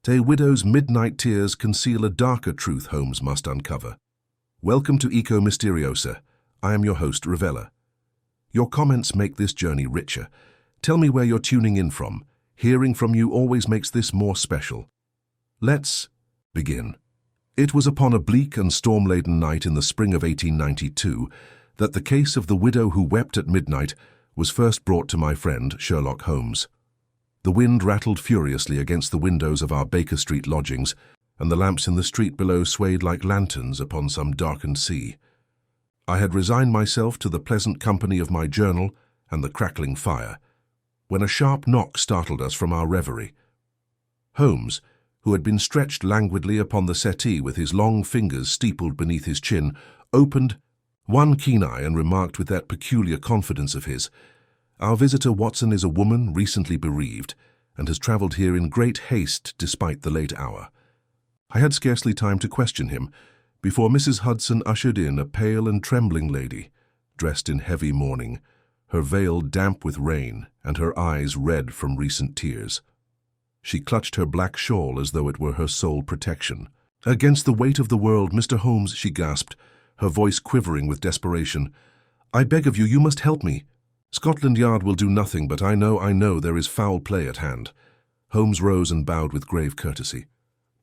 A widow's midnight tears conceal a darker truth Holmes must uncover. Welcome to Eco Mysteriosa. I am your host, Ravella. Your comments make this journey richer. Tell me where you're tuning in from. Hearing from you always makes this more special. Let's begin. It was upon a bleak and storm-laden night in the spring of 1892 that the case of the widow who wept at midnight was first brought to my friend Sherlock Holmes. The wind rattled furiously against the windows of our Baker Street lodgings, and the lamps in the street below swayed like lanterns upon some darkened sea. I had resigned myself to the pleasant company of my journal and the crackling fire, when a sharp knock startled us from our reverie. Holmes, who had been stretched languidly upon the settee with his long fingers steepled beneath his chin, opened one keen eye and remarked with that peculiar confidence of his, "Our visitor Watson is a woman recently bereaved, and has travelled here in great haste despite the late hour." I had scarcely time to question him before Mrs. Hudson ushered in a pale and trembling lady, dressed in heavy mourning, her veil damp with rain and her eyes red from recent tears. She clutched her black shawl as though it were her sole protection. "Against the weight of the world, Mr. Holmes," she gasped, her voice quivering with desperation. "I beg of you, you must help me. Scotland Yard will do nothing, but I know there is foul play at hand." Holmes rose and bowed with grave courtesy.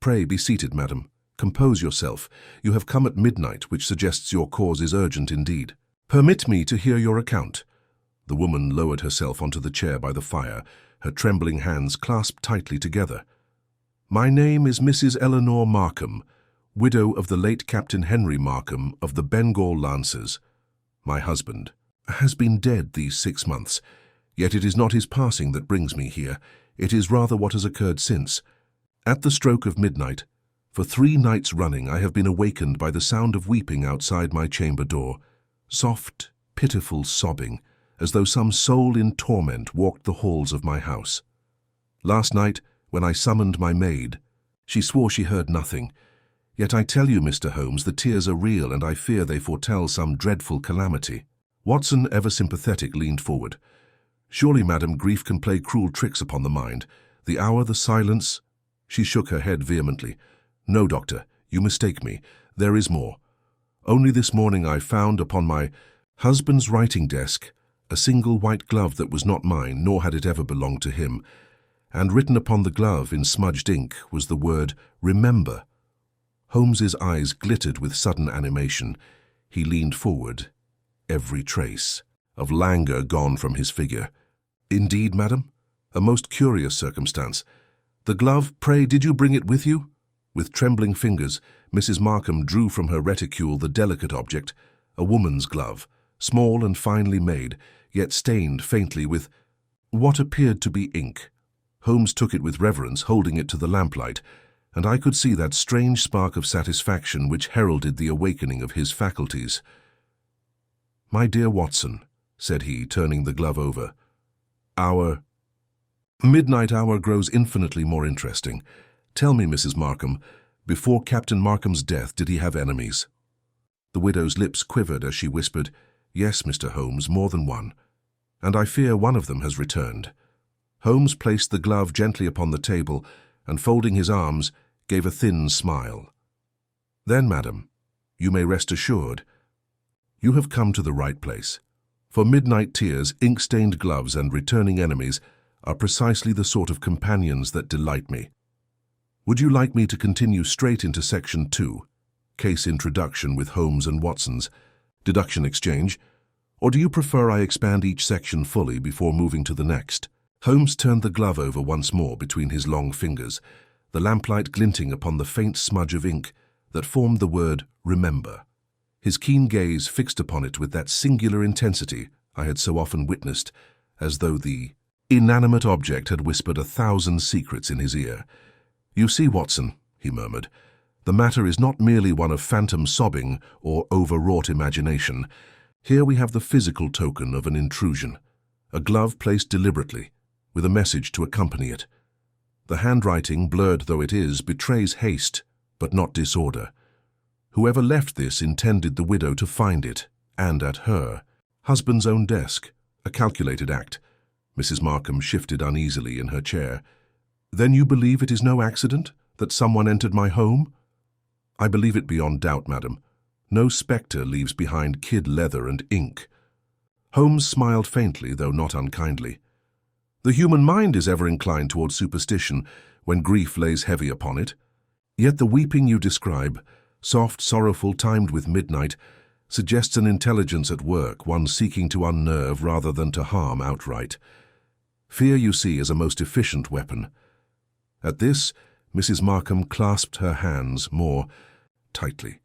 "Pray be seated, madam. Compose yourself. You have come at midnight, which suggests your cause is urgent indeed. Permit me to hear your account." The woman lowered herself onto the chair by the fire, her trembling hands clasped tightly together. "My name is Mrs. Eleanor Markham, widow of the late Captain Henry Markham of the Bengal Lancers. My husband has been dead these 6 months, yet it is not his passing that brings me here. It is rather what has occurred since. At the stroke of midnight, for 3 nights running, I have been awakened by the sound of weeping outside my chamber door, soft, pitiful sobbing, as though some soul in torment walked the halls of my house. Last night, when I summoned my maid, she swore she heard nothing. Yet I tell you, Mr. Holmes, the tears are real, and I fear they foretell some dreadful calamity." Watson, ever sympathetic, leaned forward. "Surely, madam, grief can play cruel tricks upon the mind. The hour, the silence—" She shook her head vehemently. "No, doctor, you mistake me. There is more. Only this morning I found upon my husband's writing desk a single white glove that was not mine, nor had it ever belonged to him, and written upon the glove in smudged ink was the word 'Remember.'" Holmes's eyes glittered with sudden animation. He leaned forward, every trace of languor gone from his figure. "Indeed, madam? A most curious circumstance. The glove, pray, did you bring it with you?" With trembling fingers, Mrs. Markham drew from her reticule the delicate object, a woman's glove, small and finely made, yet stained faintly with what appeared to be ink. Holmes took it with reverence, holding it to the lamplight, and I could see that strange spark of satisfaction which heralded the awakening of his faculties. "My dear Watson," said he, turning the glove over, "our midnight hour grows infinitely more interesting. Tell me, Mrs. Markham, before Captain Markham's death, did he have enemies?" The widow's lips quivered as she whispered, "Yes, Mr. Holmes, more than one. And I fear one of them has returned." Holmes placed the glove gently upon the table and, folding his arms, gave a thin smile. "Then, madam, you may rest assured. You have come to the right place. For midnight tears, ink-stained gloves, and returning enemies are precisely the sort of companions that delight me. Would you like me to continue straight into Section 2, Case Introduction with Holmes and Watson's, Deduction Exchange, or do you prefer I expand each section fully before moving to the next?" Holmes turned the glove over once more between his long fingers, the lamplight glinting upon the faint smudge of ink that formed the word "Remember." His keen gaze fixed upon it with that singular intensity I had so often witnessed, as though the inanimate object had whispered 1,000 secrets in his ear. "You see, Watson," he murmured, "the matter is not merely one of phantom sobbing or overwrought imagination. Here we have the physical token of an intrusion, a glove placed deliberately, with a message to accompany it. The handwriting, blurred though it is, betrays haste, but not disorder. Whoever left this intended the widow to find it, and at her husband's own desk, a calculated act." Mrs. Markham shifted uneasily in her chair. Then you believe it is no accident that someone entered my home? I believe it beyond doubt, madam. No spectre leaves behind kid leather and ink. Holmes smiled faintly, though not unkindly. The human mind is ever inclined towards superstition when grief lays heavy upon it. Yet the weeping you describe, soft, sorrowful, timed with midnight, suggests an intelligence at work, one seeking to unnerve rather than to harm outright. Fear, you see, is a most efficient weapon. At this, Mrs. Markham clasped her hands more tightly.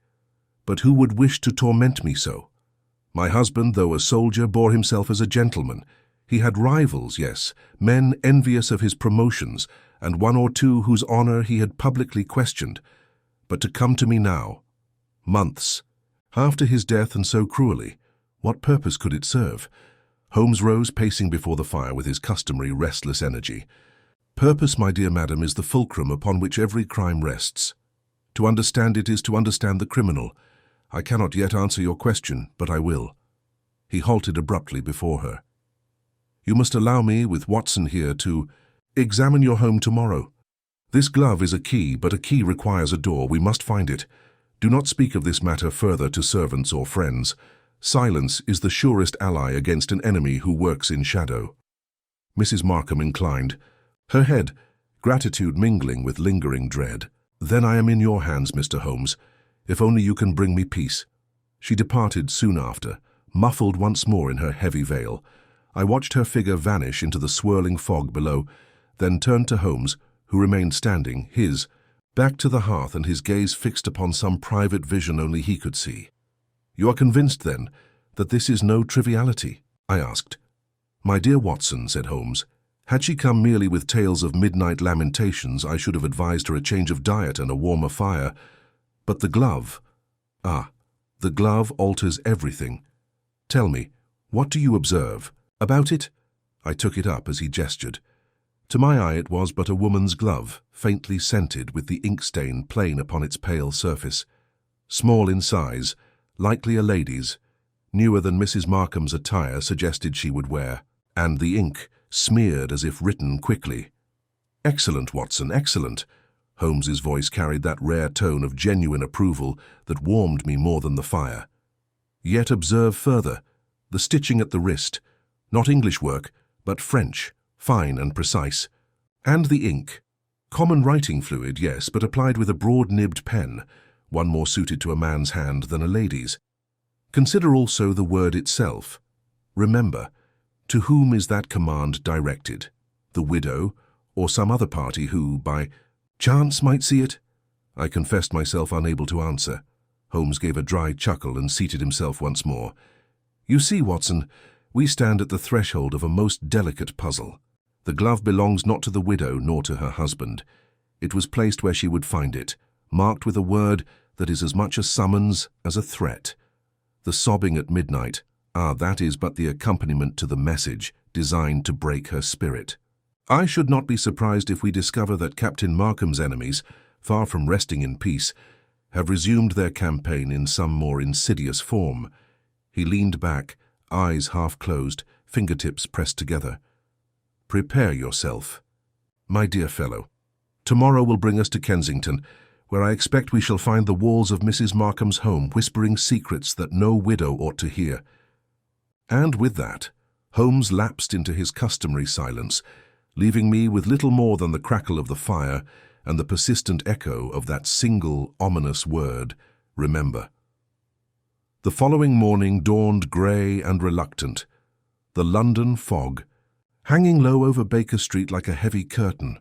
But who would wish to torment me so? My husband, though a soldier, bore himself as a gentleman. He had rivals, yes, men envious of his promotions, and one or two whose honor he had publicly questioned. But to come to me now, months after his death and so cruelly, what purpose could it serve? Holmes rose, pacing before the fire with his customary restless energy. Purpose, my dear madam, is the fulcrum upon which every crime rests. To understand it is to understand the criminal. I cannot yet answer your question, but I will. He halted abruptly before her. You must allow me, with Watson here, to examine your home tomorrow. This glove is a key, but a key requires a door. We must find it. Do not speak of this matter further to servants or friends. Silence is the surest ally against an enemy who works in shadow. Mrs. Markham inclined, her head, gratitude mingling with lingering dread. Then I am in your hands, Mr. Holmes, if only you can bring me peace. She departed soon after, muffled once more in her heavy veil. I watched her figure vanish into the swirling fog below, then turned to Holmes, who remained standing, his back to the hearth and his gaze fixed upon some private vision only he could see. You are convinced, then, that this is no triviality? I asked. My dear Watson, said Holmes, had she come merely with tales of midnight lamentations, I should have advised her a change of diet and a warmer fire. But the glove, the glove alters everything. Tell me, what do you observe? About it? I took it up as he gestured. To my eye it was but a woman's glove, faintly scented with the ink stain plain upon its pale surface. Small in size, likely a lady's, newer than Mrs. Markham's attire suggested she would wear, and the ink smeared as if written quickly. Excellent, Watson, excellent. Holmes's voice carried that rare tone of genuine approval that warmed me more than the fire. Yet observe further, the stitching at the wrist, not English work, but French, fine and precise. And the ink. Common writing fluid, yes, but applied with a broad-nibbed pen, one more suited to a man's hand than a lady's. Consider also the word itself. Remember, to whom is that command directed? The widow, or some other party who, by chance, might see it? I confessed myself unable to answer. Holmes gave a dry chuckle and seated himself once more. You see, Watson, we stand at the threshold of a most delicate puzzle. The glove belongs not to the widow nor to her husband. It was placed where she would find it, marked with a word that is as much a summons as a threat. The sobbing at midnight, that is but the accompaniment to the message designed to break her spirit. I should not be surprised if we discover that Captain Markham's enemies, far from resting in peace, have resumed their campaign in some more insidious form. He leaned back, eyes half closed, fingertips pressed together. Prepare yourself. My dear fellow, tomorrow will bring us to Kensington, where I expect we shall find the walls of Mrs. Markham's home whispering secrets that no widow ought to hear. And with that, Holmes lapsed into his customary silence, leaving me with little more than the crackle of the fire and the persistent echo of that single ominous word, remember. The following morning dawned grey and reluctant. The London fog, hanging low over Baker Street like a heavy curtain.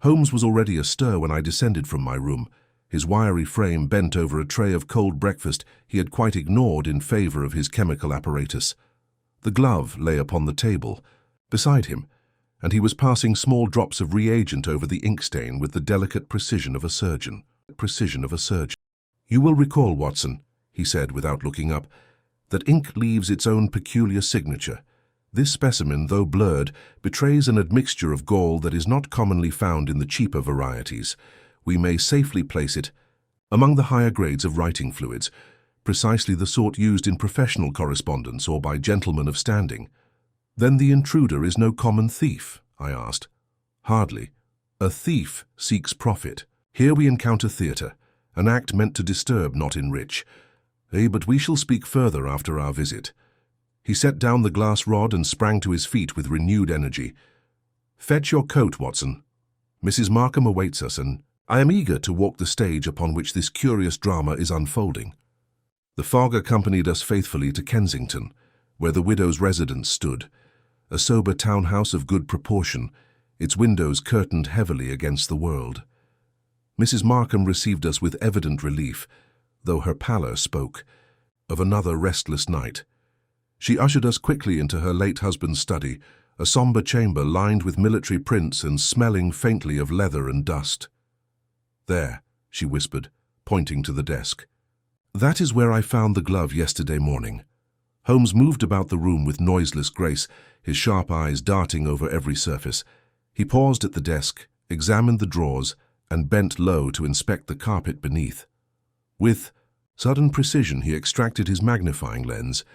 Holmes was already astir when I descended from my room, his wiry frame bent over a tray of cold breakfast he had quite ignored in favour of his chemical apparatus. The glove lay upon the table, beside him, and he was passing small drops of reagent over the ink stain with the delicate precision of a surgeon. You will recall, Watson, he said without looking up, that ink leaves its own peculiar signature. This specimen, though blurred, betrays an admixture of gall that is not commonly found in the cheaper varieties. We may safely place it among the higher grades of writing fluids, precisely the sort used in professional correspondence or by gentlemen of standing. Then the intruder is no common thief? I asked. Hardly. A thief seeks profit. Here we encounter theatre, an act meant to disturb, not enrich. But we shall speak further after our visit. He set down the glass rod and sprang to his feet with renewed energy. Fetch your coat, Watson. Mrs. Markham awaits us, and I am eager to walk the stage upon which this curious drama is unfolding. The fog accompanied us faithfully to Kensington, where the widow's residence stood, a sober townhouse of good proportion, its windows curtained heavily against the world. Mrs. Markham received us with evident relief, though her pallor spoke of another restless night. She ushered us quickly into her late husband's study, a sombre chamber lined with military prints and smelling faintly of leather and dust. "There," she whispered, pointing to the desk. "That is where I found the glove yesterday morning." Holmes moved about the room with noiseless grace, his sharp eyes darting over every surface. He paused at the desk, examined the drawers, and bent low to inspect the carpet beneath. With sudden precision he extracted his magnifying lens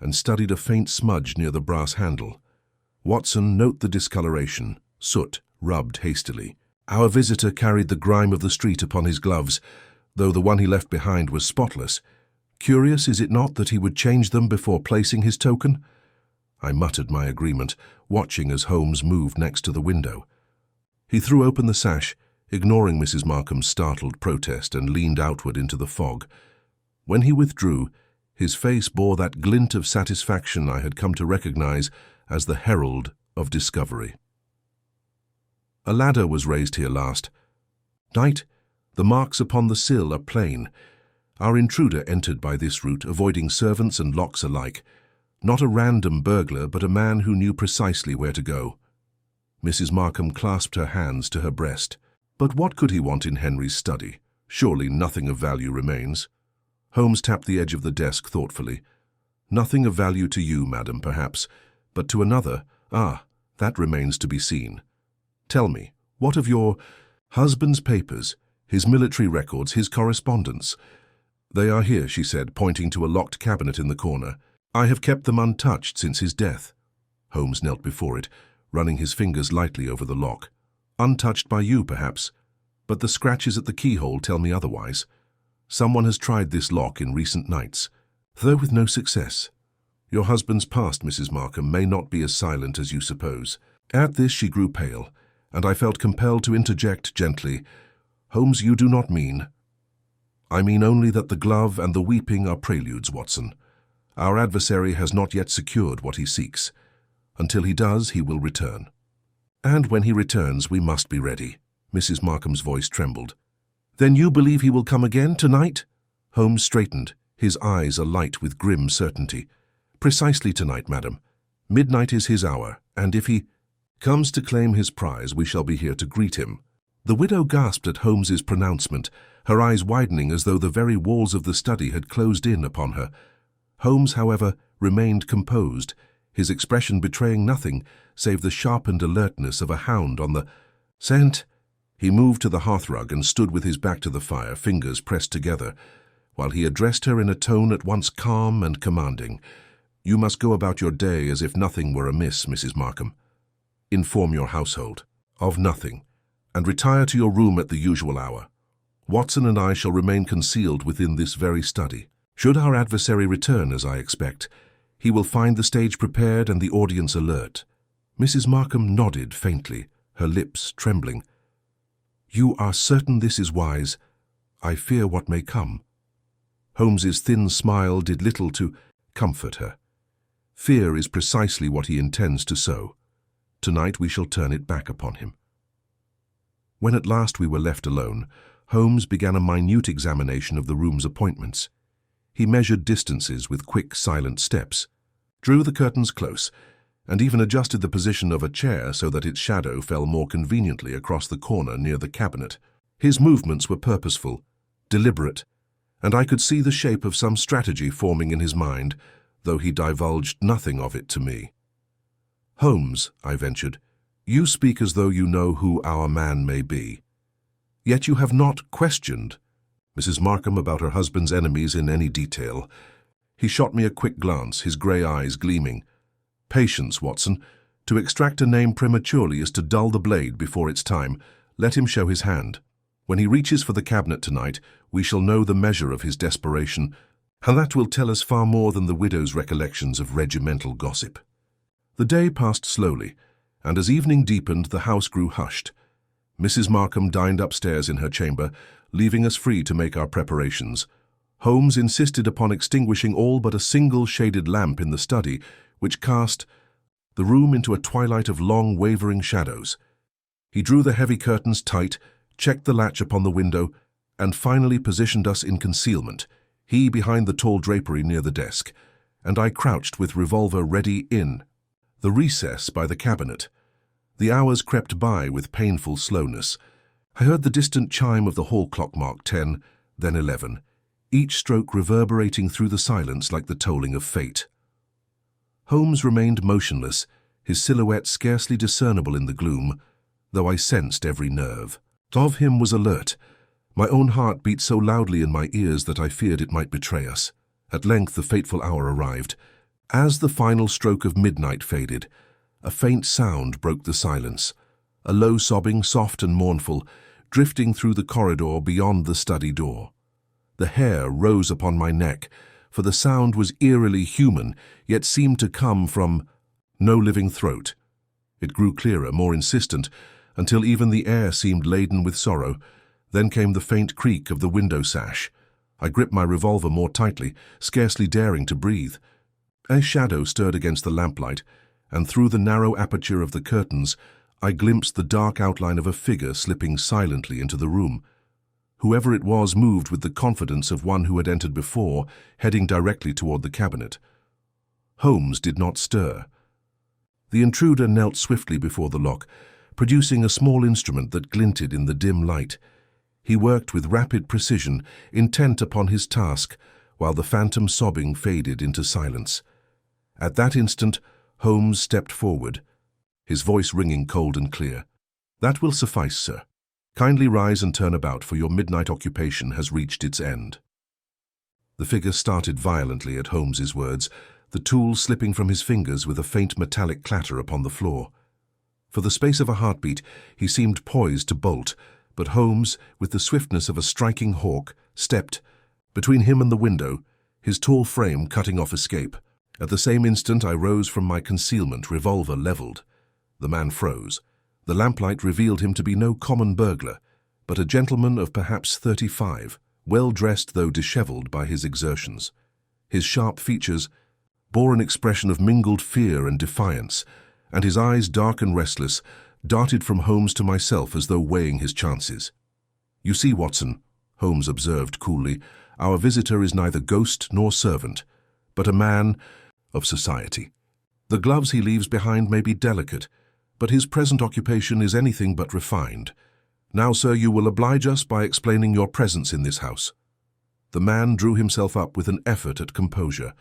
and studied a faint smudge near the brass handle. "Watson, note the discoloration, soot rubbed hastily." Our visitor carried the grime of the street upon his gloves, though the one he left behind was spotless. Curious, is it not, that he would change them before placing his token? I muttered my agreement, watching as Holmes moved next to the window. He threw open the sash, ignoring Mrs. Markham's startled protest, and leaned outward into the fog. When he withdrew, his face bore that glint of satisfaction I had come to recognize as the herald of discovery. A ladder was raised here last night. The marks upon the sill are plain. Our intruder entered by this route, avoiding servants and locks alike. Not a random burglar, but a man who knew precisely where to go. Mrs. Markham clasped her hands to her breast. But what could he want in Henry's study? Surely nothing of value remains. Holmes tapped the edge of the desk thoughtfully. "Nothing of value to you, madam, perhaps, but to another, that remains to be seen. Tell me, what of your husband's papers, his military records, his correspondence?" "They are here," she said, pointing to a locked cabinet in the corner. "I have kept them untouched since his death." Holmes knelt before it, running his fingers lightly over the lock. "Untouched by you, perhaps, but the scratches at the keyhole tell me otherwise. Someone has tried this lock in recent nights, though with no success. Your husband's past, Mrs. Markham, may not be as silent as you suppose." At this she grew pale, and I felt compelled to interject gently. "Holmes, you do not mean—" "I mean only that the glove and the weeping are preludes, Watson. Our adversary has not yet secured what he seeks. Until he does, he will return. And when he returns, we must be ready." Mrs. Markham's voice trembled. "Then you believe he will come again tonight?" Holmes straightened, his eyes alight with grim certainty. "Precisely tonight, madam. Midnight is his hour, and if he comes to claim his prize, we shall be here to greet him." The widow gasped at Holmes's pronouncement, her eyes widening as though the very walls of the study had closed in upon her. Holmes, however, remained composed, his expression betraying nothing save the sharpened alertness of a hound on the scent. He moved to the hearthrug and stood with his back to the fire, fingers pressed together, while he addressed her in a tone at once calm and commanding. "You must go about your day as if nothing were amiss, Mrs. Markham. Inform your household of nothing, and retire to your room at the usual hour. Watson and I shall remain concealed within this very study. Should our adversary return, as I expect, he will find the stage prepared and the audience alert." Mrs. Markham nodded faintly, her lips trembling. "You are certain this is wise? I fear what may come." Holmes's thin smile did little to comfort her. Fear is precisely what he intends to sow. Tonight we shall turn it back upon him. When at last we were left alone, Holmes began a minute examination of the room's appointments. He measured distances with quick, silent steps, drew the curtains close, and even adjusted the position of a chair so that its shadow fell more conveniently across the corner near the cabinet. His movements were purposeful, deliberate, and I could see the shape of some strategy forming in his mind, though he divulged nothing of it to me. "Holmes," I ventured, "you speak as though you know who our man may be. Yet you have not questioned Mrs. Markham about her husband's enemies in any detail." He shot me a quick glance, his grey eyes gleaming. "Patience, Watson. To extract a name prematurely is to dull the blade before its time. Let him show his hand. When he reaches for the cabinet tonight, we shall know the measure of his desperation, and that will tell us far more than the widow's recollections of regimental gossip. The day passed slowly, and as evening deepened, the house grew hushed. Mrs. Markham dined upstairs in her chamber, leaving us free to make our preparations. Holmes insisted upon extinguishing all but a single shaded lamp in the study, which cast the room into a twilight of long, wavering shadows. He drew the heavy curtains tight, checked the latch upon the window, and finally positioned us in concealment, he behind the tall drapery near the desk, and I crouched with revolver ready in the recess by the cabinet. The hours crept by with painful slowness. I heard the distant chime of the hall clock mark 10, then 11, each stroke reverberating through the silence like the tolling of fate. Holmes remained motionless, his silhouette scarcely discernible in the gloom, though I sensed every nerve of him was alert. My own heart beat so loudly in my ears that I feared it might betray us. At length the fateful hour arrived. As the final stroke of midnight faded, a faint sound broke the silence, a low sobbing, soft and mournful, drifting through the corridor beyond the study door. The hair rose upon my neck, for the sound was eerily human, yet seemed to come from no living throat. It grew clearer, more insistent, until even the air seemed laden with sorrow. Then came the faint creak of the window sash. I gripped my revolver more tightly, scarcely daring to breathe. A shadow stirred against the lamplight, and through the narrow aperture of the curtains, I glimpsed the dark outline of a figure slipping silently into the room. Whoever it was moved with the confidence of one who had entered before, heading directly toward the cabinet. Holmes did not stir. The intruder knelt swiftly before the lock, producing a small instrument that glinted in the dim light. He worked with rapid precision, intent upon his task, while the phantom sobbing faded into silence. At that instant, Holmes stepped forward, his voice ringing cold and clear. "That will suffice, sir. Kindly rise and turn about, for your midnight occupation has reached its end." The figure started violently at Holmes's words, the tool slipping from his fingers with a faint metallic clatter upon the floor. For the space of a heartbeat, he seemed poised to bolt, but Holmes, with the swiftness of a striking hawk, stepped between him and the window, his tall frame cutting off escape. At the same instant, I rose from my concealment, revolver leveled. The man froze. The lamplight revealed him to be no common burglar, but a gentleman of perhaps 35, well-dressed though disheveled by his exertions. His sharp features bore an expression of mingled fear and defiance, and his eyes, dark and restless, darted from Holmes to myself as though weighing his chances. "You see, Watson," Holmes observed coolly, "our visitor is neither ghost nor servant, but a man of society. The gloves he leaves behind may be delicate, but his present occupation is anything but refined. Now, sir, you will oblige us by explaining your presence in this house." The man drew himself up with an effort at composure.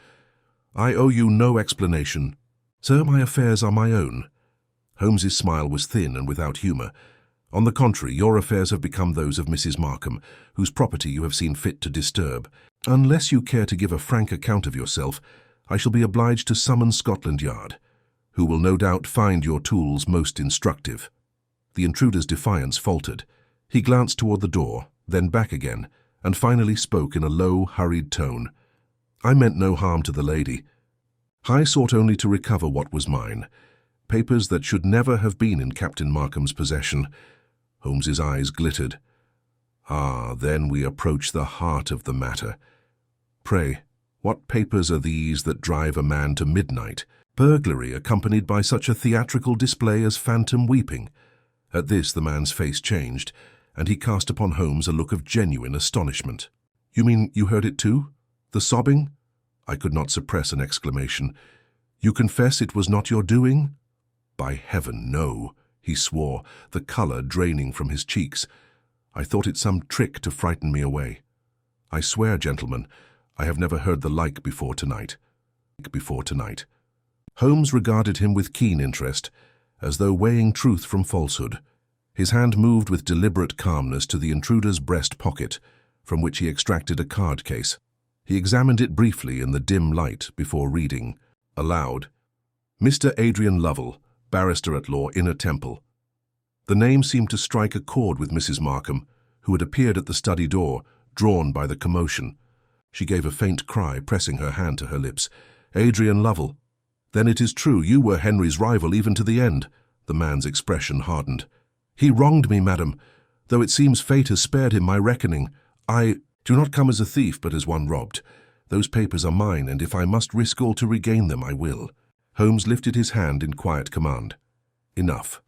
"I owe you no explanation. Sir, my affairs are my own." Holmes's smile was thin and without humour. "On the contrary, your affairs have become those of Mrs. Markham, whose property you have seen fit to disturb. Unless you care to give a frank account of yourself, I shall be obliged to summon Scotland Yard, who will no doubt find your tools most instructive." The intruder's defiance faltered. He glanced toward the door, then back again, and finally spoke in a low, hurried tone. "I meant no harm to the lady. I sought only to recover what was mine, papers that should never have been in Captain Markham's possession." Holmes's eyes glittered. "Ah, then we approach the heart of the matter. Pray, what papers are these that drive a man to midnight? Burglary accompanied by such a theatrical display as phantom weeping." At this the man's face changed, and he cast upon Holmes a look of genuine astonishment. "You mean you heard it too? The sobbing?" I could not suppress an exclamation. "You confess it was not your doing?" "By heaven, no," he swore, the colour draining from his cheeks. "I thought it some trick to frighten me away. I swear, gentlemen, I have never heard the like before tonight." Holmes regarded him with keen interest, as though weighing truth from falsehood. His hand moved with deliberate calmness to the intruder's breast pocket, from which he extracted a card case. He examined it briefly in the dim light before reading, aloud, "Mr. Adrian Lovell, Barrister at Law, Inner Temple." The name seemed to strike a chord with Mrs. Markham, who had appeared at the study door, drawn by the commotion. She gave a faint cry, pressing her hand to her lips. "Adrian Lovell. Then it is true you were Henry's rival even to the end." The man's expression hardened. "He wronged me, madam, though it seems fate has spared him my reckoning. I do not come as a thief, but as one robbed. Those papers are mine, and if I must risk all to regain them, I will." Holmes lifted his hand in quiet command. "Enough.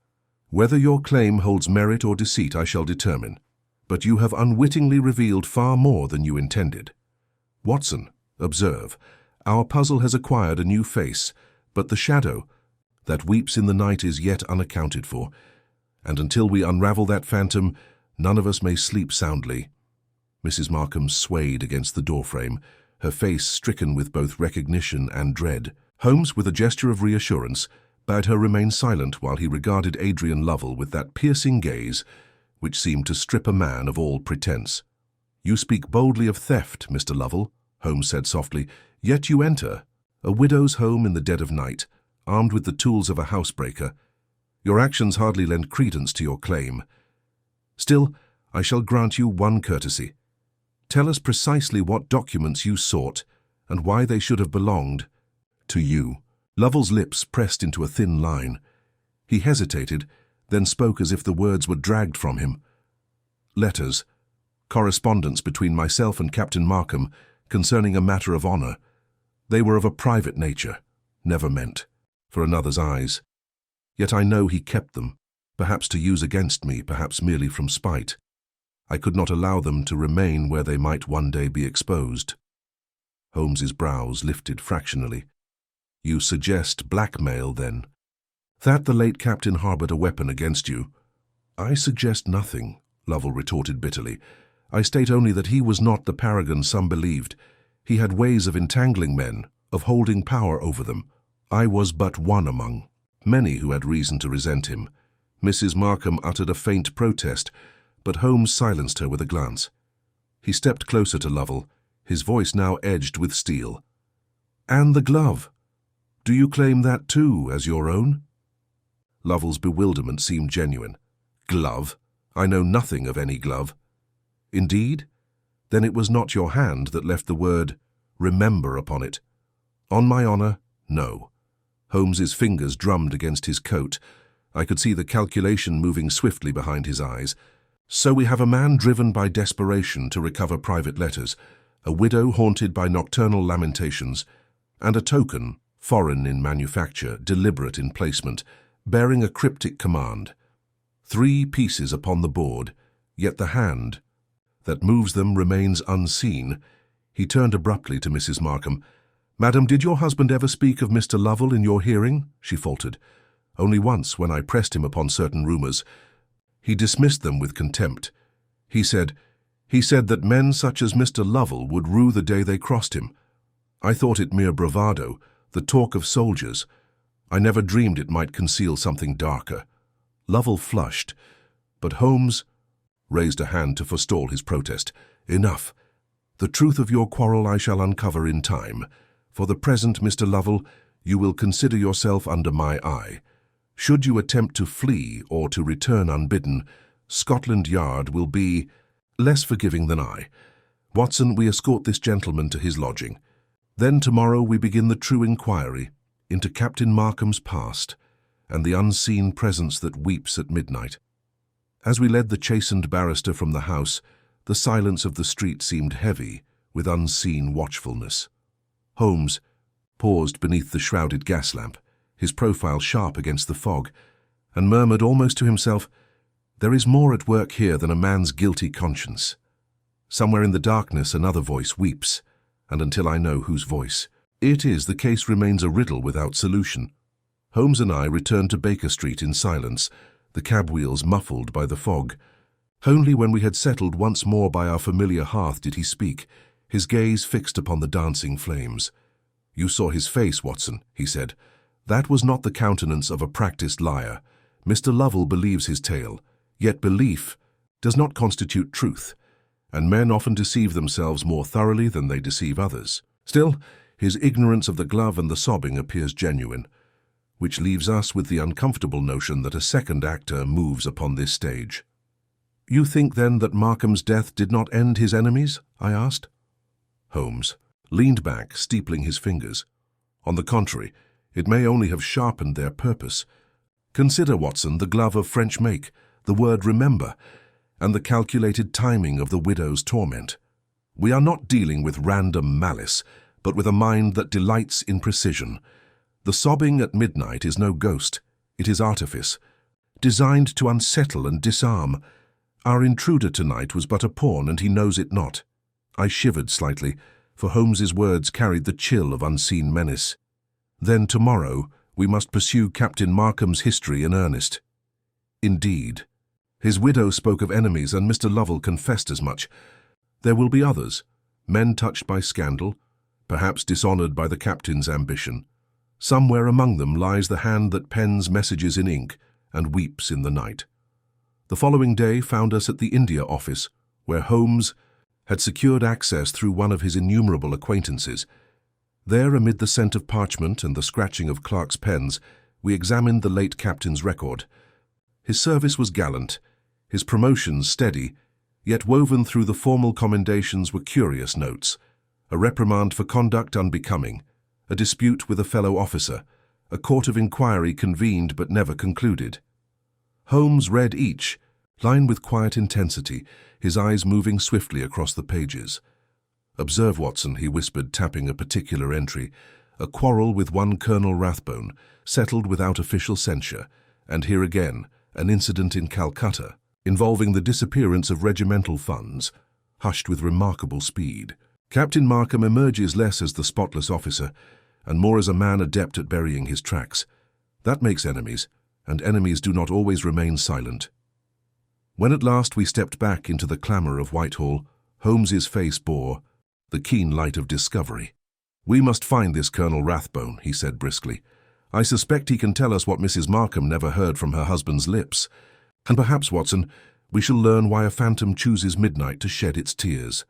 Whether your claim holds merit or deceit I shall determine, but you have unwittingly revealed far more than you intended. Watson, observe, our puzzle has acquired a new face, but the shadow that weeps in the night is yet unaccounted for, and until we unravel that phantom, none of us may sleep soundly." Mrs. Markham swayed against the doorframe, her face stricken with both recognition and dread. Holmes, with a gesture of reassurance, bade her remain silent while he regarded Adrian Lovell with that piercing gaze which seemed to strip a man of all pretense. "You speak boldly of theft, Mr. Lovell," Holmes said softly, "yet you enter a widow's home in the dead of night, armed with the tools of a housebreaker. Your actions hardly lend credence to your claim. Still, I shall grant you one courtesy. Tell us precisely what documents you sought and why they should have belonged to you." Lovell's lips pressed into a thin line. He hesitated, then spoke as if the words were dragged from him. "Letters, correspondence between myself and Captain Markham concerning a matter of honor. They were of a private nature, never meant for another's eyes. Yet I know he kept them, perhaps to use against me, perhaps merely from spite. I could not allow them to remain where they might one day be exposed." Holmes's brows lifted fractionally. "You suggest blackmail, then? That the late captain harbored a weapon against you?" "I suggest nothing," Lovell retorted bitterly. "I state only that he was not the paragon some believed. He had ways of entangling men, of holding power over them. I was but one among many who had reason to resent him." Mrs. Markham uttered a faint protest, but Holmes silenced her with a glance. He stepped closer to Lovell, his voice now edged with steel. "And the glove? Do you claim that too as your own?" Lovell's bewilderment seemed genuine. "Glove? I know nothing of any glove." "Indeed? Then it was not your hand that left the word 'remember' upon it." "On my honor, no." Holmes's fingers drummed against his coat. I could see the calculation moving swiftly behind his eyes. "So we have a man driven by desperation to recover private letters, a widow haunted by nocturnal lamentations, and a token, foreign in manufacture, deliberate in placement, bearing a cryptic command. 3 pieces upon the board, yet the hand that moves them remains unseen." He turned abruptly to Mrs. Markham. "Madam, did your husband ever speak of Mr. Lovell in your hearing?" she faltered. "Only once, when I pressed him upon certain rumors. He dismissed them with contempt. He said that men such as Mr. Lovell would rue the day they crossed him. I thought it mere bravado, the talk of soldiers. I never dreamed it might conceal something darker." Lovell flushed, but Holmes raised a hand to forestall his protest. "Enough. The truth of your quarrel I shall uncover in time. For the present, Mr. Lovell, you will consider yourself under my eye. Should you attempt to flee or to return unbidden, Scotland Yard will be less forgiving than I. Watson, we escort this gentleman to his lodging. Then tomorrow we begin the true inquiry into Captain Markham's past and the unseen presence that weeps at midnight." As we led the chastened barrister from the house, the silence of the street seemed heavy with unseen watchfulness. Holmes paused beneath the shrouded gas lamp, his profile sharp against the fog, and murmured almost to himself, "There is more at work here than a man's guilty conscience. Somewhere in the darkness another voice weeps, and until I know whose voice it is, the case remains a riddle without solution." Holmes and I returned to Baker Street in silence, the cab wheels muffled by the fog. Only when we had settled once more by our familiar hearth did he speak, his gaze fixed upon the dancing flames. "You saw his face, Watson," he said. "That was not the countenance of a practiced liar. Mr. Lovell believes his tale, yet belief does not constitute truth, and men often deceive themselves more thoroughly than they deceive others. Still, his ignorance of the glove and the sobbing appears genuine. which leaves us with the uncomfortable notion that a second actor moves upon this stage. "You think, then, that Markham's death did not end his enemies?" I asked. Holmes leaned back, steepling his fingers. "On the contrary, it may only have sharpened their purpose. Consider, Watson, the glove of French make, the word remember, and the calculated timing of the widow's torment. We are not dealing with random malice, but with a mind that delights in precision. The sobbing at midnight is no ghost, it is artifice, designed to unsettle and disarm. Our intruder tonight was but a pawn, and he knows it not." I shivered slightly, for Holmes's words carried the chill of unseen menace. "Then tomorrow we must pursue Captain Markham's history in earnest." "Indeed. His widow spoke of enemies, and Mr. Lovell confessed as much. There will be others, men touched by scandal, perhaps dishonored by the captain's ambition. Somewhere among them lies the hand that pens messages in ink and weeps in the night." The following day found us at the India office, where Holmes had secured access through one of his innumerable acquaintances. There, amid the scent of parchment and the scratching of clerks' pens, we examined the late captain's record. His service was gallant, his promotions steady, yet woven through the formal commendations were curious notes: a reprimand for conduct unbecoming, a dispute with a fellow officer, a court of inquiry convened but never concluded. Holmes read each, line with quiet intensity, his eyes moving swiftly across the pages. "Observe, Watson," he whispered, tapping a particular entry, "a quarrel with one Colonel Rathbone, settled without official censure, and here again, an incident in Calcutta, involving the disappearance of regimental funds, hushed with remarkable speed. Captain Markham emerges less as the spotless officer, and more as a man adept at burying his tracks. That makes enemies, and enemies do not always remain silent." When at last we stepped back into the clamour of Whitehall, Holmes's face bore the keen light of discovery. "We must find this Colonel Rathbone," he said briskly. "I suspect he can tell us what Mrs. Markham never heard from her husband's lips. And perhaps, Watson, we shall learn why a phantom chooses midnight to shed its tears."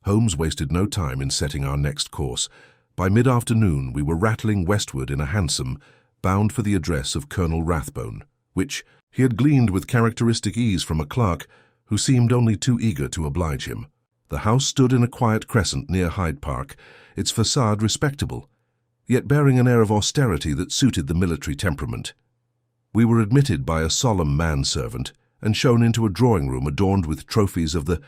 Holmes wasted no time in setting our next course. By mid-afternoon we were rattling westward in a hansom, bound for the address of Colonel Rathbone, which he had gleaned with characteristic ease from a clerk who seemed only too eager to oblige him. The house stood in a quiet crescent near Hyde Park, its facade respectable, yet bearing an air of austerity that suited the military temperament. We were admitted by a solemn manservant and shown into a drawing-room adorned with trophies of the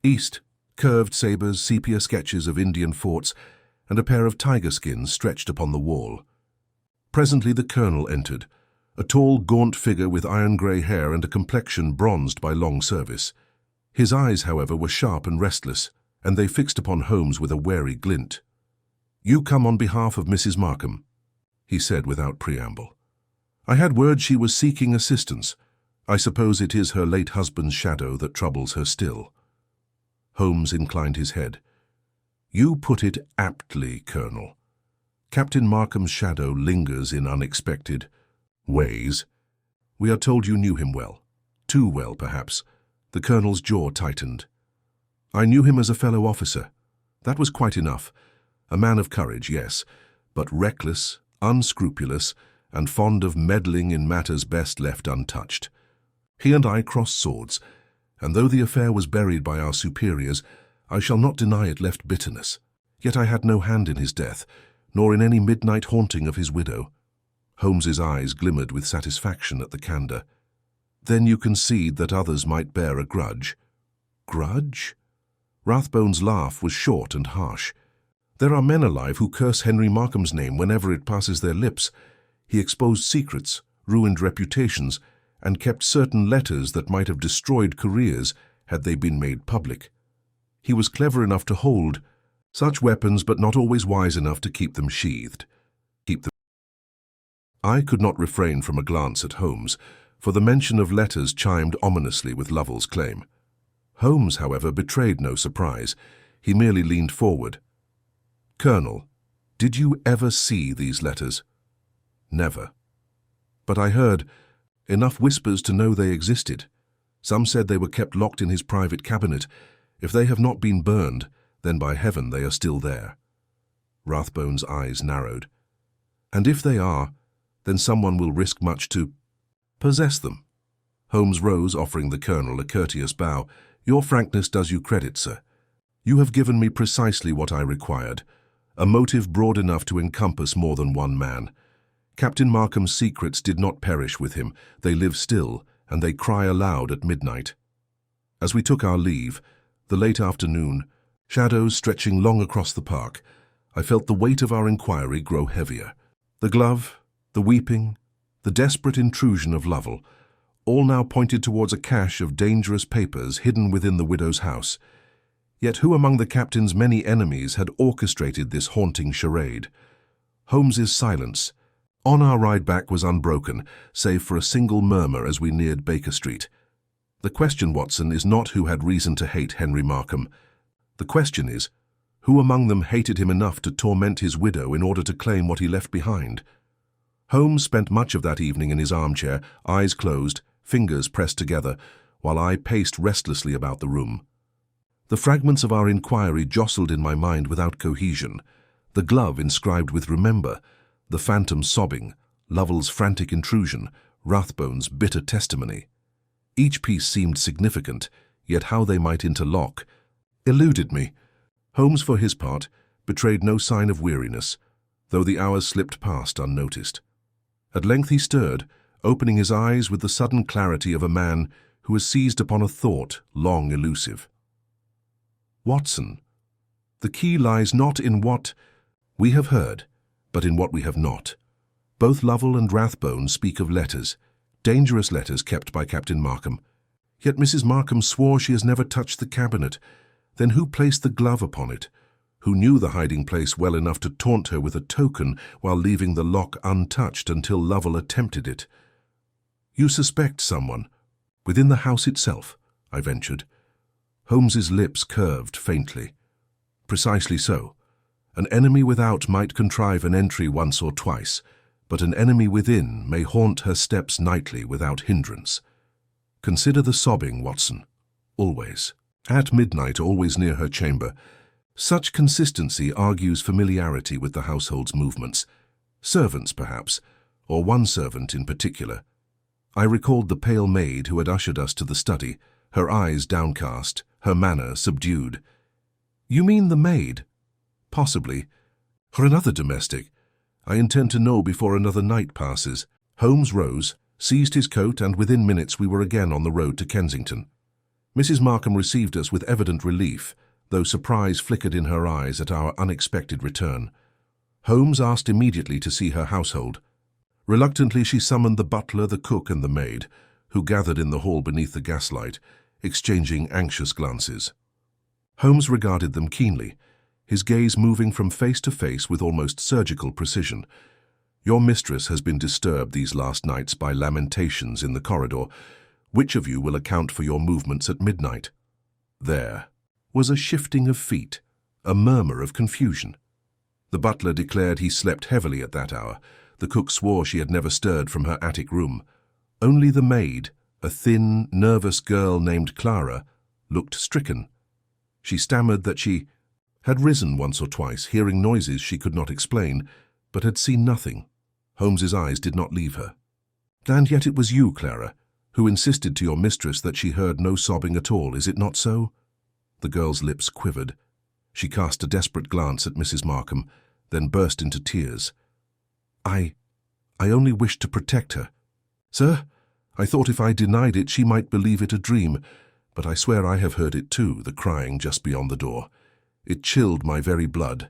East, curved sabres, sepia sketches of Indian forts, and a pair of tiger skins stretched upon the wall. Presently the colonel entered, a tall, gaunt figure with iron-grey hair and a complexion bronzed by long service. His eyes, however, were sharp and restless, and they fixed upon Holmes with a wary glint. "You come on behalf of Mrs. Markham," he said without preamble. "I had word she was seeking assistance. I suppose it is her late husband's shadow that troubles her still." Holmes inclined his head. "You put it aptly, Colonel. Captain Markham's shadow lingers in unexpected ways. We are told you knew him well. Too well, perhaps." The colonel's jaw tightened. "I knew him as a fellow officer. That was quite enough. A man of courage, yes, but reckless, unscrupulous, and fond of meddling in matters best left untouched. He and I crossed swords, and though the affair was buried by our superiors, I shall not deny it left bitterness. Yet I had no hand in his death, nor in any midnight haunting of his widow." Holmes's eyes glimmered with satisfaction at the candour. "Then you concede that others might bear a grudge?" "Grudge?" Rathbone's laugh was short and harsh. "There are men alive who curse Henry Markham's name whenever it passes their lips. He exposed secrets, ruined reputations, and kept certain letters that might have destroyed careers had they been made public. He was clever enough to hold such weapons, but not always wise enough to keep them sheathed. I could not refrain from a glance at Holmes, for the mention of letters chimed ominously with Lovell's claim. Holmes, however, betrayed no surprise. He merely leaned forward. "Colonel, did you ever see these letters?" "Never. But I heard enough whispers to know they existed. Some said they were kept locked in his private cabinet. If they have not been burned, then by heaven they are still there." Rathbone's eyes narrowed. "And if they are, then someone will risk much to possess them. Holmes rose, offering the colonel a courteous bow. Your frankness does you credit, sir. You have given me precisely what I required, a motive broad enough to encompass more than one man. Captain Markham's secrets did not perish with him. They live still, and they cry aloud at midnight. As we took our leave, the late afternoon, shadows stretching long across the park, I felt the weight of our inquiry grow heavier. The glove, the weeping, the desperate intrusion of Lovell, all now pointed towards a cache of dangerous papers hidden within the widow's house. Yet who among the captain's many enemies had orchestrated this haunting charade? Holmes's silence on our ride back was unbroken, save for a single murmur as we neared Baker Street. The question, Watson, is not who had reason to hate Henry Markham. The question is, who among them hated him enough to torment his widow in order to claim what he left behind? Holmes spent much of that evening in his armchair, eyes closed, fingers pressed together, while I paced restlessly about the room. The fragments of our inquiry jostled in my mind without cohesion. The glove inscribed with "Remember," the phantom sobbing, Lovell's frantic intrusion, Rathbone's bitter testimony. Each piece seemed significant, yet how they might interlock eluded me. Holmes, for his part, betrayed no sign of weariness, though the hours slipped past unnoticed. At length he stirred, opening his eyes with the sudden clarity of a man who has seized upon a thought long elusive. Watson, the key lies not in what we have heard, but in what we have not. Both Lovell and Rathbone speak of letters, dangerous letters kept by Captain Markham. Yet Mrs. Markham swore she has never touched the cabinet. Then who placed the glove upon it? Who knew the hiding place well enough to taunt her with a token while leaving the lock untouched until Lovell attempted it? You suspect someone within the house itself, I ventured. Holmes's lips curved faintly. Precisely so. An enemy without might contrive an entry once or twice, but an enemy within may haunt her steps nightly without hindrance. Consider the sobbing, Watson. Always. At midnight, always near her chamber. Such consistency argues familiarity with the household's movements. Servants, perhaps, or one servant in particular. I recalled the pale maid who had ushered us to the study, her eyes downcast, her manner subdued. You mean the maid? Possibly. Or another domestic. I intend to know before another night passes. Holmes rose, seized his coat, and within minutes we were again on the road to Kensington. Mrs. Markham received us with evident relief, though surprise flickered in her eyes at our unexpected return. Holmes asked immediately to see her household. Reluctantly she summoned the butler, the cook, and the maid, who gathered in the hall beneath the gaslight, exchanging anxious glances. Holmes regarded them keenly, his gaze moving from face to face with almost surgical precision. Your mistress has been disturbed these last nights by lamentations in the corridor. Which of you will account for your movements at midnight? There was a shifting of feet, a murmur of confusion. The butler declared he slept heavily at that hour. The cook swore she had never stirred from her attic room. Only the maid, a thin, nervous girl named Clara, looked stricken. She stammered that she had risen once or twice, hearing noises she could not explain, but had seen nothing. Holmes's eyes did not leave her. And yet it was you, Clara, who insisted to your mistress that she heard no sobbing at all, is it not so? The girl's lips quivered. She cast a desperate glance at Mrs. Markham, then burst into tears. I only wished to protect her. Sir, I thought if I denied it she might believe it a dream, but I swear I have heard it too, the crying just beyond the door. It chilled my very blood.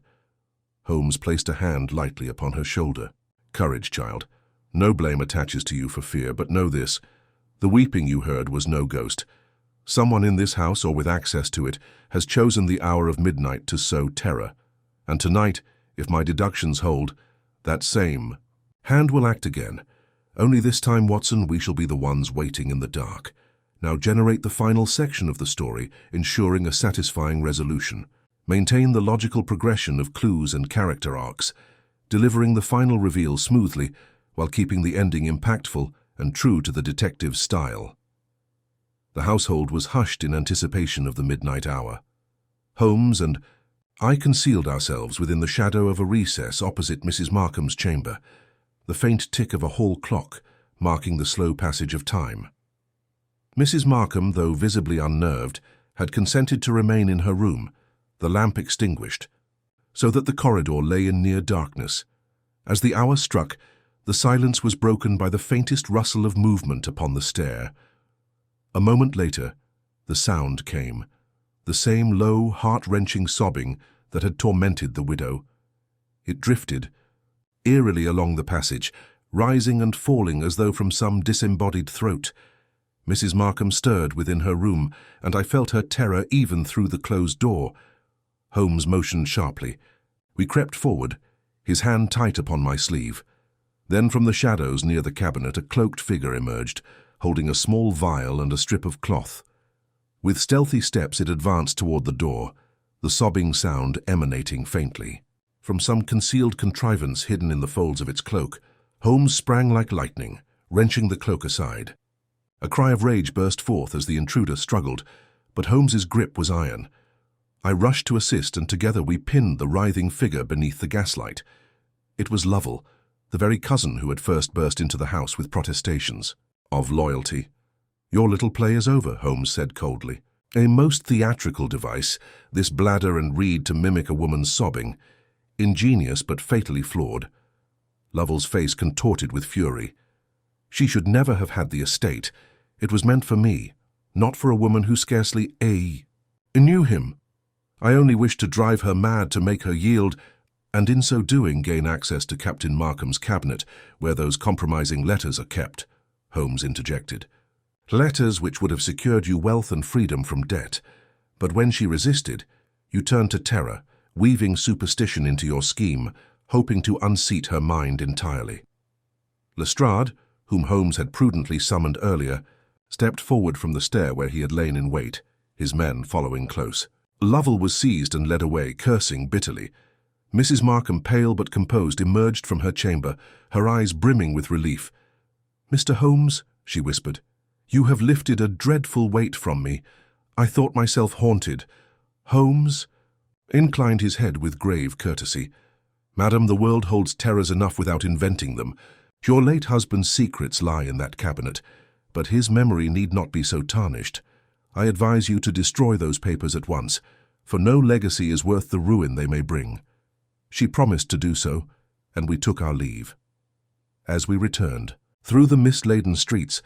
Holmes placed a hand lightly upon her shoulder. Courage, child. No blame attaches to you for fear, but know this. The weeping you heard was no ghost. Someone in this house, or with access to it, has chosen the hour of midnight to sow terror. And tonight, if my deductions hold, that same hand will act again. Only this time, Watson, we shall be the ones waiting in the dark. Now generate the final section of the story, ensuring a satisfying resolution. Maintain the logical progression of clues and character arcs, delivering the final reveal smoothly while keeping the ending impactful and true to the detective's style. The household was hushed in anticipation of the midnight hour. Holmes and I concealed ourselves within the shadow of a recess opposite Mrs. Markham's chamber. the faint tick of a hall clock marking the slow passage of time. Mrs. Markham, though visibly unnerved, had consented to remain in her room, the lamp extinguished, so that the corridor lay in near darkness. As the hour struck, the silence was broken by the faintest rustle of movement upon the stair. A moment later, the sound came, the same low, heart-wrenching sobbing that had tormented the widow. It drifted, eerily along the passage, rising and falling as though from some disembodied throat. Mrs. Markham stirred within her room, and I felt her terror even through the closed door. Holmes motioned sharply. We crept forward, his hand tight upon my sleeve. Then from the shadows near the cabinet a cloaked figure emerged, holding a small vial and a strip of cloth. With stealthy steps it advanced toward the door, the sobbing sound emanating faintly. From some concealed contrivance hidden in the folds of its cloak, Holmes sprang like lightning, wrenching the cloak aside. A cry of rage burst forth as the intruder struggled, but Holmes's grip was iron. I rushed to assist, and together we pinned the writhing figure beneath the gaslight. It was Lovell, the very cousin who had first burst into the house with protestations of loyalty. "Your little play is over," Holmes said coldly. A most theatrical device, this bladder and reed to mimic a woman's sobbing. Ingenious but fatally flawed. Lovell's face contorted with fury. She should never have had the estate. It was meant for me, not for a woman who scarcely knew him. I only wished to drive her mad, to make her yield, and in so doing gain access to Captain Markham's cabinet, where those compromising letters are kept, Holmes interjected. Letters which would have secured you wealth and freedom from debt. But when she resisted, you turned to terror, weaving superstition into your scheme, hoping to unseat her mind entirely. Lestrade, whom Holmes had prudently summoned earlier, stepped forward from the stair where he had lain in wait, his men following close. Lovell was seized and led away, cursing bitterly. Mrs. Markham, pale but composed, emerged from her chamber, her eyes brimming with relief. "Mr. Holmes," she whispered, "you have lifted a dreadful weight from me. I thought myself haunted." Holmes inclined his head with grave courtesy. "Madam, the world holds terrors enough without inventing them. Your late husband's secrets lie in that cabinet, but his memory need not be so tarnished. I advise you to destroy those papers at once, for no legacy is worth the ruin they may bring." She promised to do so, and we took our leave. As we returned, through the mist-laden streets,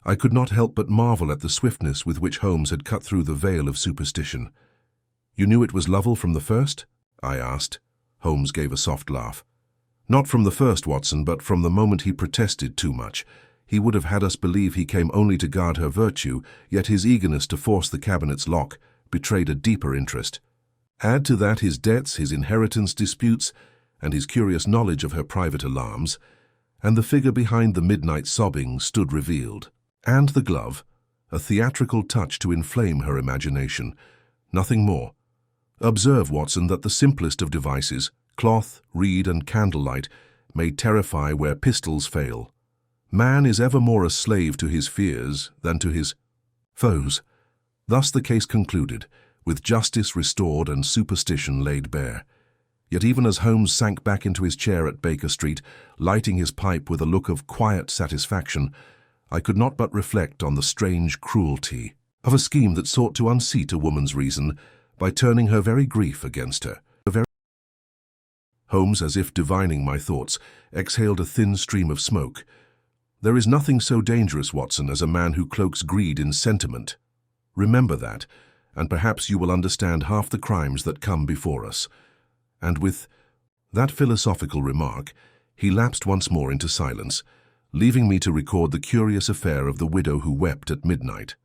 I could not help but marvel at the swiftness with which Holmes had cut through the veil of superstition. "You knew it was Lovell from the first?" I asked. Holmes gave a soft laugh. "Not from the first, Watson, but from the moment he protested too much. He would have had us believe he came only to guard her virtue, yet his eagerness to force the cabinet's lock betrayed a deeper interest. Add to that his debts, his inheritance disputes, and his curious knowledge of her private alarms, and the figure behind the midnight sobbing stood revealed. And the glove, a theatrical touch to inflame her imagination. Nothing more. Observe, Watson, that the simplest of devices, cloth, reed, and candlelight, may terrify where pistols fail. Man is ever more a slave to his fears than to his foes. Thus the case concluded, with justice restored and superstition laid bare. Yet even as Holmes sank back into his chair at Baker Street, lighting his pipe with a look of quiet satisfaction, I could not but reflect on the strange cruelty of a scheme that sought to unseat a woman's reason by turning her very grief against her. Holmes, as if divining my thoughts, exhaled a thin stream of smoke. "There is nothing so dangerous, Watson, as a man who cloaks greed in sentiment. Remember that, and perhaps you will understand half the crimes that come before us." And with that philosophical remark, he lapsed once more into silence, leaving me to record the curious affair of the widow who wept at midnight.